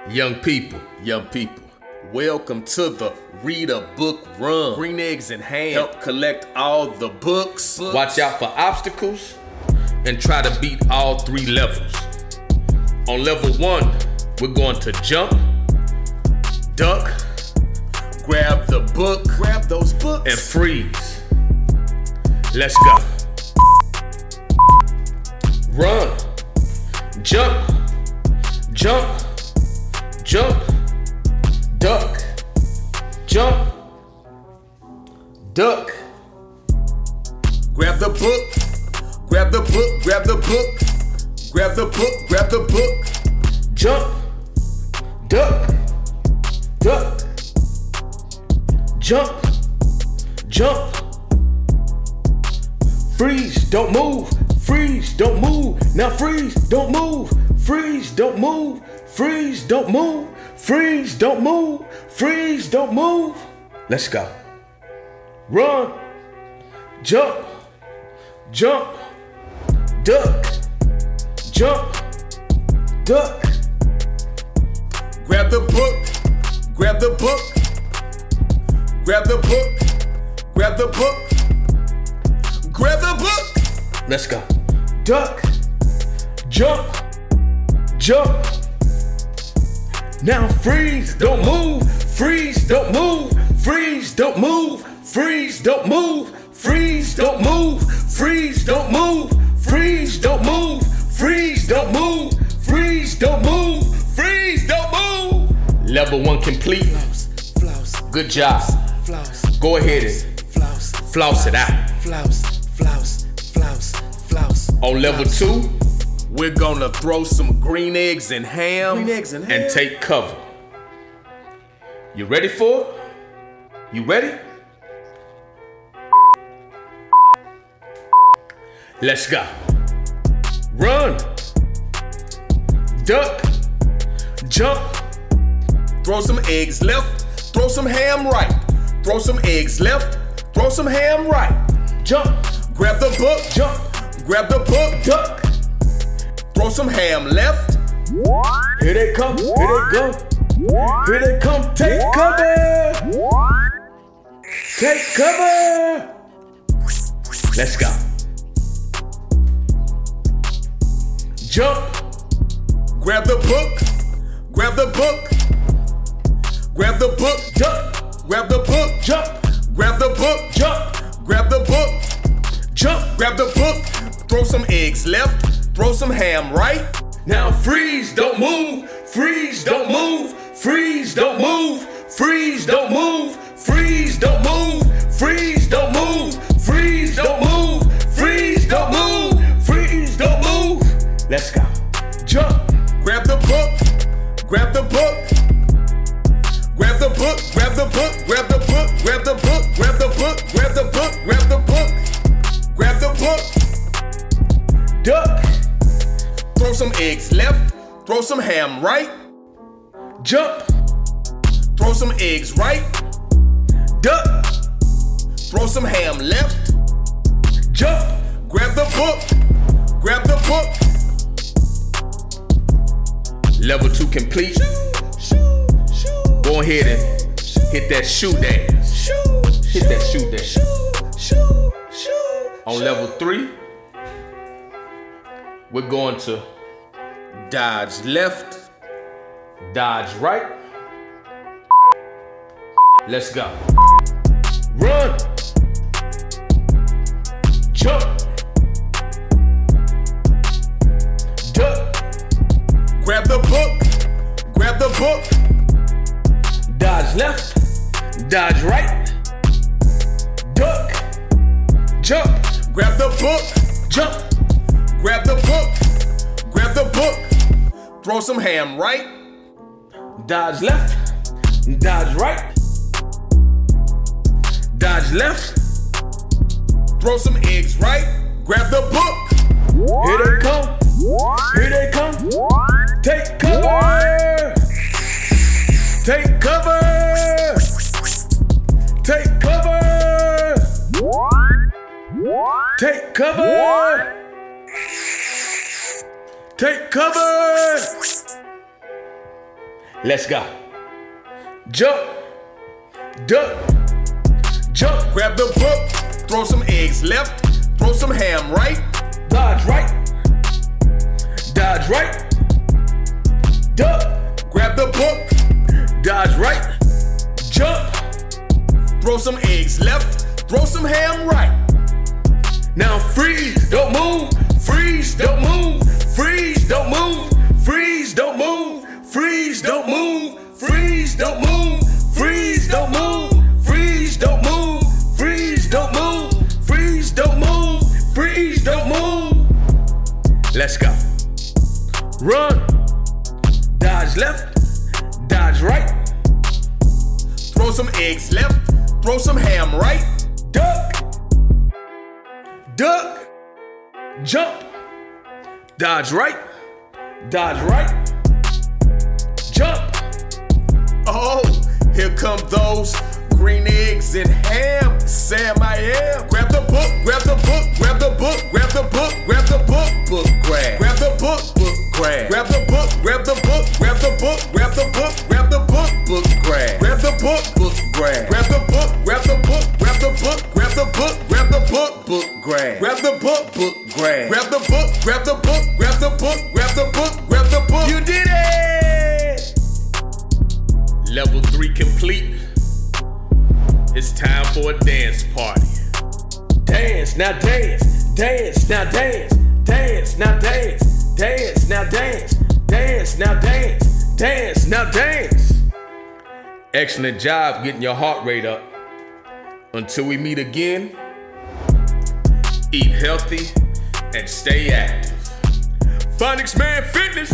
Young people, welcome to the Read a Book Run. Green eggs and ham. Help collect all the books. Watch out for obstacles and try to beat all 3 levels. On level 1, we're going to jump, duck, grab the book, grab those books, and freeze. Let's go. Run, jump, jump, jump, duck, jump, duck. Grab the book, grab the book, grab the book, grab the book, grab the book. Jump, duck, duck, jump, jump. Freeze, don't move, freeze, don't move. Now freeze, don't move, freeze, don't move, freeze, don't move, freeze, don't move, freeze, don't move. Let's go. Run, jump, jump, duck, jump, duck. Grab the book, grab the book, grab the book, grab the book, grab the book. Let's go. Duck, jump, jump. Now freeze, don't move, freeze, don't move, freeze, don't move, freeze, don't move, freeze, don't move, freeze, don't move, freeze, don't move, freeze, don't move, freeze, don't move, freeze, don't move. Level 1 complete. Floss. Good job. Floss. Go ahead and floss it out. Floss. On level 2, we're gonna throw some green eggs and ham, and take cover. You ready for it? You ready? Let's go. Run, duck, jump, throw some eggs left, throw some ham right, throw some eggs left, throw some ham right, jump, grab the book, jump, grab the book, duck, throw some ham left. Here they come, here they go, here they come, take cover, take cover. Let's go. Jump, grab the book, grab the book, grab the book, jump, grab the book, jump, grab the book, jump, grab the book, jump, grab the book, throw some eggs left, throw some ham right. Now freeze, don't move, freeze, don't move, freeze, don't move, freeze, don't move, freeze, don't move, freeze, don't move, freeze, don't move, freeze, don't move, freeze, don't move. Let's go. Jump, grab the book, grab the book, grab the book, grab the book, grab the book, grab the book, grab the book, grab the book, grab the book, grab the book. Duck, throw some eggs left, throw some ham right. Jump, throw some eggs right. Duck, throw some ham left. Jump, grab the book, grab the book. Level 2 complete. Go ahead and hit that shoe dance. Hit that shoe dance. On level 3, we're going to dodge left, dodge right. Let's go. Run, jump, duck, grab the book, grab the book, dodge left, dodge right, duck, jump, grab the book, jump, grab the book, grab the book, throw some ham right, dodge left, dodge right, dodge left, throw some eggs right, grab the book. Here they come, here they come, take cover, take cover, take cover, take cover, take cover. Let's go. Jump, duck, jump. Grab the book, throw some eggs left, throw some ham right. Dodge right, dodge right. Duck, grab the book, dodge right. Jump, throw some eggs left, throw some ham right. Now freeze, don't move, freeze, don't move, freeze, don't move, freeze, don't move, freeze, don't move, freeze, don't move, freeze, don't move, freeze, don't move, freeze, don't move, freeze, don't move, freeze, don't move. Let's go. Run, dodge left, dodge right. Throw some eggs left, throw some ham right. Duck, duck, jump, dodge right, jump. Oh, here come those green eggs and ham. Sam I am. Grab the book, grab the book, grab the book, grab the book, grab the book, book grab. Grab the book, book grab. Grab the book, grab the book, grab the book, grab the book, grab the book, book grab. Grab the book, book grab. Grab the book, grab the book, grab the book, grab the book, grab the book, book grab. Grab the book, book grab. Grab the book, grab the book, grab the book, grab the book, grab the book. You did it! Level 3 complete. It's time for a dance party. Dance, now dance, dance, now dance, dance, now dance, dance, now dance, dance, now dance, dance, now dance. Excellent job getting your heart rate up. Until we meet again, eat healthy and stay active. PhonicsMan Fitness.